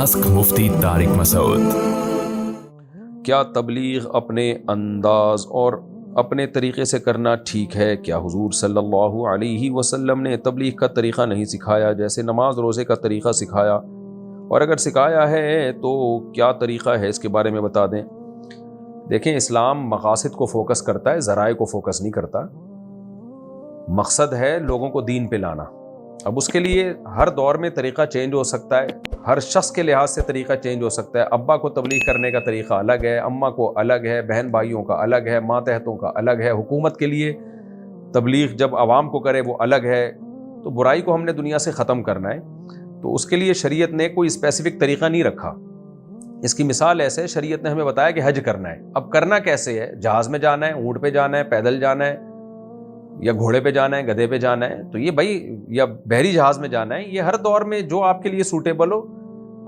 Ask مفتی طارق مسعود۔ کیا تبلیغ اپنے انداز اور اپنے طریقے سے کرنا ٹھیک ہے؟ کیا حضور صلی اللہ علیہ وسلم نے تبلیغ کا طریقہ نہیں سکھایا، جیسے نماز روزے کا طریقہ سکھایا؟ اور اگر سکھایا ہے تو کیا طریقہ ہے، اس کے بارے میں بتا دیں۔ دیکھیں، اسلام مقاصد کو فوکس کرتا ہے، ذرائع کو فوکس نہیں کرتا۔ مقصد ہے لوگوں کو دین پہ لانا۔ اب اس کے لیے ہر دور میں طریقہ چینج ہو سکتا ہے، ہر شخص کے لحاظ سے طریقہ چینج ہو سکتا ہے۔ ابا کو تبلیغ کرنے کا طریقہ الگ ہے، اماں کو الگ ہے، بہن بھائیوں کا الگ ہے، ماتحتوں کا الگ ہے۔ حکومت کے لیے تبلیغ جب عوام کو کرے وہ الگ ہے۔ تو برائی کو ہم نے دنیا سے ختم کرنا ہے، تو اس کے لیے شریعت نے کوئی اسپیسیفک طریقہ نہیں رکھا۔ اس کی مثال ایسے، شریعت نے ہمیں بتایا کہ حج کرنا ہے۔ اب کرنا کیسے ہے؟ جہاز میں جانا ہے، اونٹ پہ جانا ہے، پیدل جانا ہے، یا گھوڑے پہ جانا ہے، گدھے پہ جانا ہے، تو یہ بھائی، یا بحری جہاز میں جانا ہے۔ یہ ہر دور میں جو آپ کے لیے سوٹیبل ہو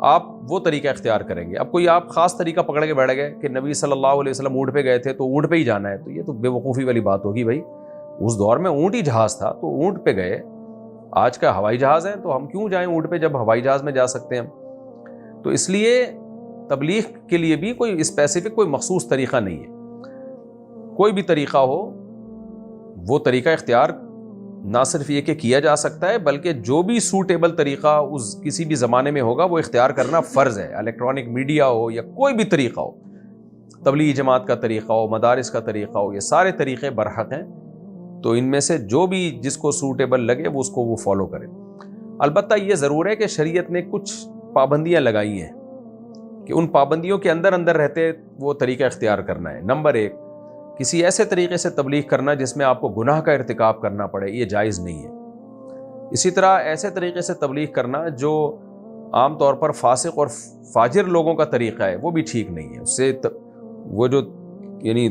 آپ وہ طریقہ اختیار کریں گے۔ اب کوئی آپ خاص طریقہ پکڑ کے بیٹھ گئے کہ نبی صلی اللہ علیہ وسلم اونٹ پہ گئے تھے تو اونٹ پہ ہی جانا ہے، تو یہ تو بے وقوفی والی بات ہوگی۔ بھائی اس دور میں اونٹ ہی جہاز تھا تو اونٹ پہ گئے، آج کا ہوائی جہاز ہے تو ہم کیوں جائیں اونٹ پہ جب ہوائی جہاز میں جا سکتے ہیں ہم؟ تو اس لیے تبلیغ کے لیے بھی کوئی اسپیسیفک کوئی مخصوص طریقہ نہیں ہے۔ کوئی بھی طریقہ ہو وہ طریقہ اختیار نہ صرف یہ کہ کیا جا سکتا ہے، بلکہ جو بھی سوٹیبل طریقہ اس کسی بھی زمانے میں ہوگا وہ اختیار کرنا فرض ہے۔ الیکٹرانک میڈیا ہو یا کوئی بھی طریقہ ہو، تبلیغ جماعت کا طریقہ ہو، مدارس کا طریقہ ہو، یہ سارے طریقے برحق ہیں۔ تو ان میں سے جو بھی جس کو سوٹیبل لگے وہ اس کو وہ فالو کرے۔ البتہ یہ ضرور ہے کہ شریعت نے کچھ پابندیاں لگائی ہیں کہ ان پابندیوں کے اندر اندر رہتے وہ طریقہ اختیار کرنا ہے۔ نمبر 1، کسی ایسے طریقے سے تبلیغ کرنا جس میں آپ کو گناہ کا ارتکاب کرنا پڑے، یہ جائز نہیں ہے۔ اسی طرح ایسے طریقے سے تبلیغ کرنا جو عام طور پر فاسق اور فاجر لوگوں کا طریقہ ہے وہ بھی ٹھیک نہیں ہے۔ اس سے وہ جو یعنی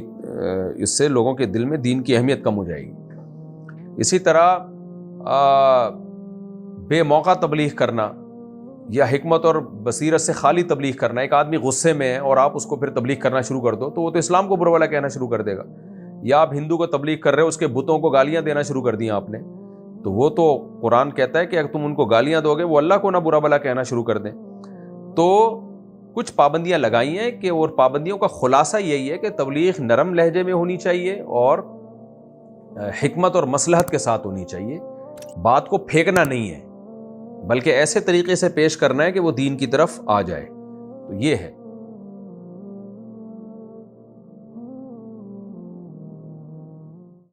اس سے لوگوں کے دل میں دین کی اہمیت کم ہو جائے گی۔ اسی طرح بے موقع تبلیغ کرنا یا حکمت اور بصیرت سے خالی تبلیغ کرنا۔ ایک آدمی غصے میں ہے اور آپ اس کو پھر تبلیغ کرنا شروع کر دو تو وہ تو اسلام کو برا بھلا کہنا شروع کر دے گا۔ یا آپ ہندو کو تبلیغ کر رہے ہو، اس کے بتوں کو گالیاں دینا شروع کر دیا آپ نے، تو وہ تو قرآن کہتا ہے کہ اگر تم ان کو گالیاں دو گے وہ اللہ کو نہ برا بھلا کہنا شروع کر دیں۔ تو کچھ پابندیاں لگائی ہیں کہ، اور پابندیوں کا خلاصہ یہی ہے کہ تبلیغ نرم لہجے میں ہونی چاہیے اور حکمت اور مصلحت کے ساتھ ہونی چاہیے۔ بات کو پھینکنا نہیں ہے، بلکہ ایسے طریقے سے پیش کرنا ہے کہ وہ دین کی طرف آ جائے۔ تو یہ ہے۔